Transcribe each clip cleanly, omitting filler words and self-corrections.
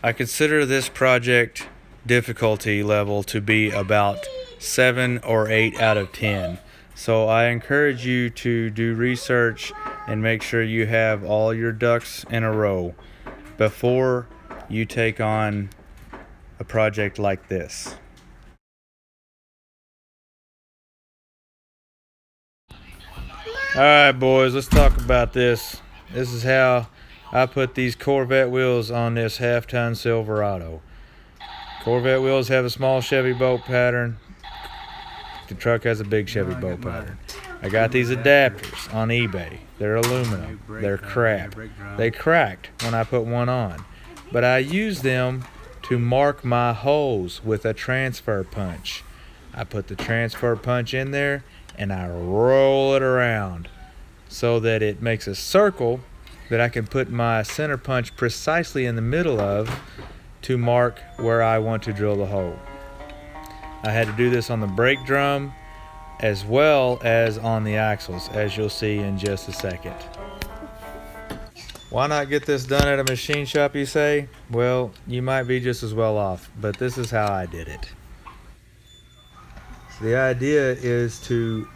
I consider this project difficulty level to be about 7 or 8 out of 10. So I encourage you to do research and make sure you have all your ducks in a row before you take on a project like this. Alright boys, let's talk about this. This is how I put these Corvette wheels on this half-ton Silverado. Corvette wheels have a small Chevy bolt pattern. The truck has a big Chevy bolt pattern. I got these adapters on eBay. They're aluminum. They're crap. They cracked when I put one on. But I use them to mark my holes with a transfer punch. I put the transfer punch in there and I roll it around so that it makes a circle that I can put my center punch precisely in the middle of to mark where I want to drill the hole. I had to do this on the brake drum as well as on the axles, as you'll see in just a second. Why not get this done at a machine shop, you say? Well, you might be just as well off, but this is how I did it. So the idea is to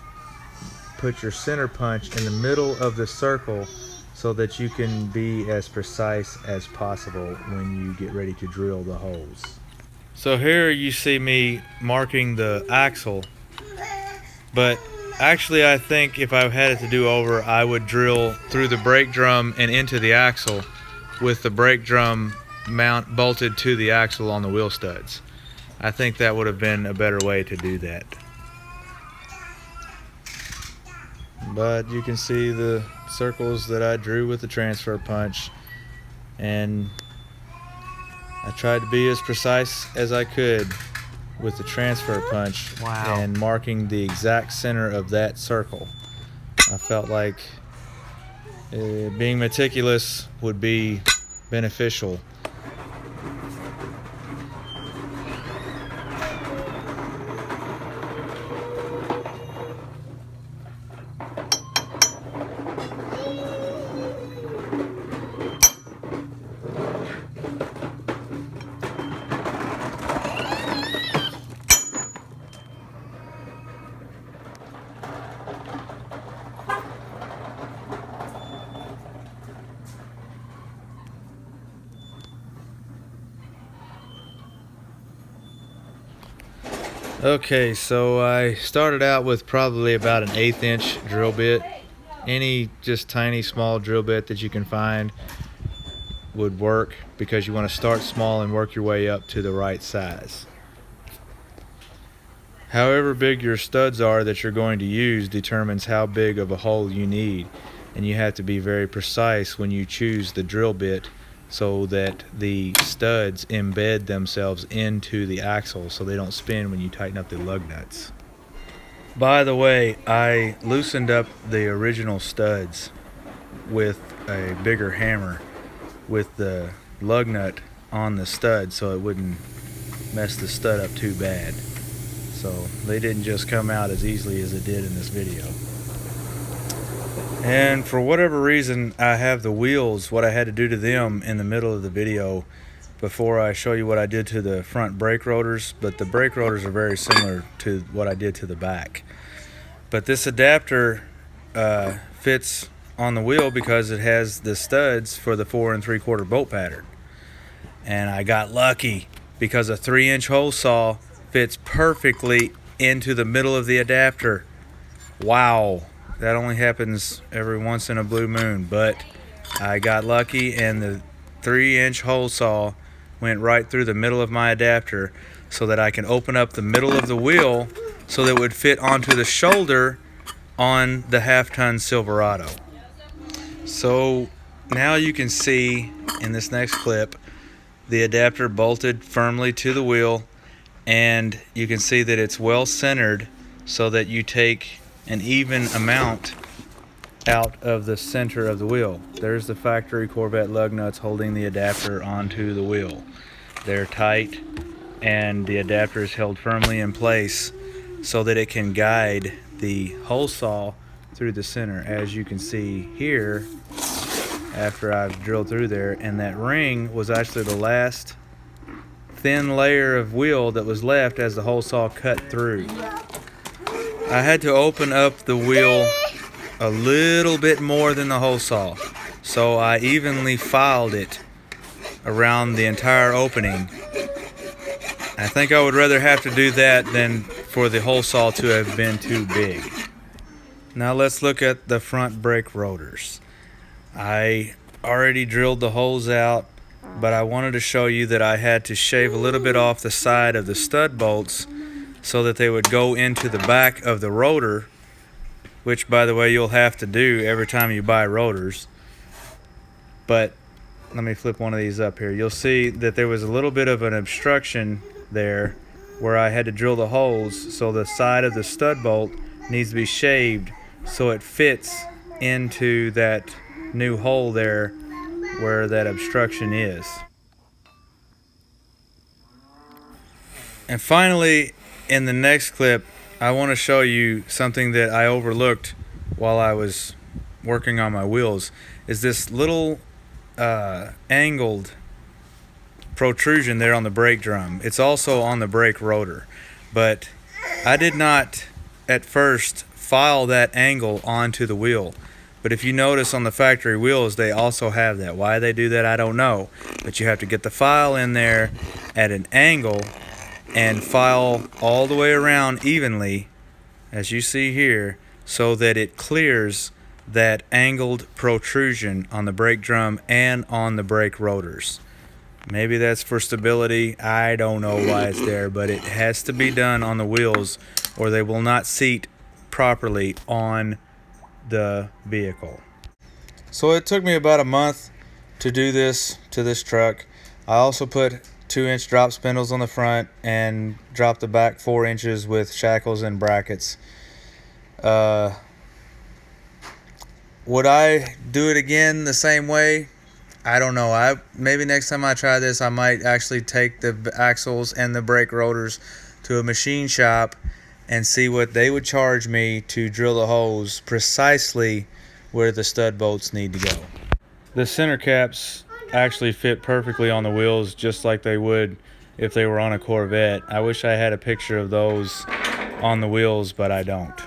put your center punch in the middle of the circle so that you can be as precise as possible when you get ready to drill the holes. So here you see me marking the axle, but actually I think if I had it to do over, I would drill through the brake drum and into the axle with the brake drum mount bolted to the axle on the wheel studs. I think that would have been a better way to do that. But you can see the circles that I drew with the transfer punch, and I tried to be as precise as I could with the transfer punch. Wow. And marking the exact center of that circle. I felt like being meticulous would be beneficial. Okay, so I started out with probably about an 1/8 inch drill bit. Any just tiny small drill bit that you can find would work, because you want to start small and work your way up to the right size. However big your studs are that you're going to use determines how big of a hole you need, and you have to be very precise when you choose the drill bit so that the studs embed themselves into the axle so they don't spin when you tighten up the lug nuts. By the way, I loosened up the original studs with a bigger hammer with the lug nut on the stud so it wouldn't mess the stud up too bad. So they didn't just come out as easily as it did in this video. And for whatever reason, I have the wheels, what I had to do to them, in the middle of the video before I show you what I did to the front brake rotors, but the brake rotors are very similar to what I did to the back. But this adapter fits on the wheel because it has the studs for the 4 3/4 bolt pattern. And I got lucky because a 3-inch hole saw fits perfectly into the middle of the adapter. Wow. That only happens every once in a blue moon, but I got lucky and the 3-inch hole saw went right through the middle of my adapter so that I can open up the middle of the wheel so that it would fit onto the shoulder on the half-ton Silverado. So now you can see in this next clip the adapter bolted firmly to the wheel, and you can see that it's well centered so that you take an even amount out of the center of the wheel. There's the factory Corvette lug nuts holding the adapter onto the wheel. They're tight and the adapter is held firmly in place so that it can guide the hole saw through the center. As you can see here, after I've drilled through there, and that ring was actually the last thin layer of wheel that was left as the hole saw cut through. I had to open up the wheel a little bit more than the hole saw, so I evenly filed it around the entire opening. I think I would rather have to do that than for the hole saw to have been too big. Now let's look at the front brake rotors. I already drilled the holes out, but I wanted to show you that I had to shave a little bit off the side of the stud bolts so that they would go into the back of the rotor, which, by the way, you'll have to do every time you buy rotors. But let me flip one of these up here. You'll see that there was a little bit of an obstruction there where I had to drill the holes, so the side of the stud bolt needs to be shaved so it fits into that new hole there where that obstruction is. And finally, in the next clip, I want to show you something that I overlooked while I was working on my wheels, is this little angled protrusion there on the brake drum. It's also on the brake rotor, but I did not at first file that angle onto the wheel. But if you notice on the factory wheels, they also have that. Why they do that, I don't know. But you have to get the file in there at an angle and file all the way around evenly, as you see here, so that it clears that angled protrusion on the brake drum and on the brake rotors. Maybe that's for stability. I don't know why it's there, but it has to be done on the wheels or they will not seat properly on the vehicle. So it took me about a month to do this to this truck. I also put 2-inch drop spindles on the front and dropped the back 4 inches with shackles and brackets. Would I do it again the same way? I don't know. Maybe next time I try this, I might actually take the axles and the brake rotors to a machine shop and see what they would charge me to drill the holes precisely where the stud bolts need to go. The center caps actually fit perfectly on the wheels, just like they would if they were on a Corvette. I wish I had a picture of those on the wheels, but I don't.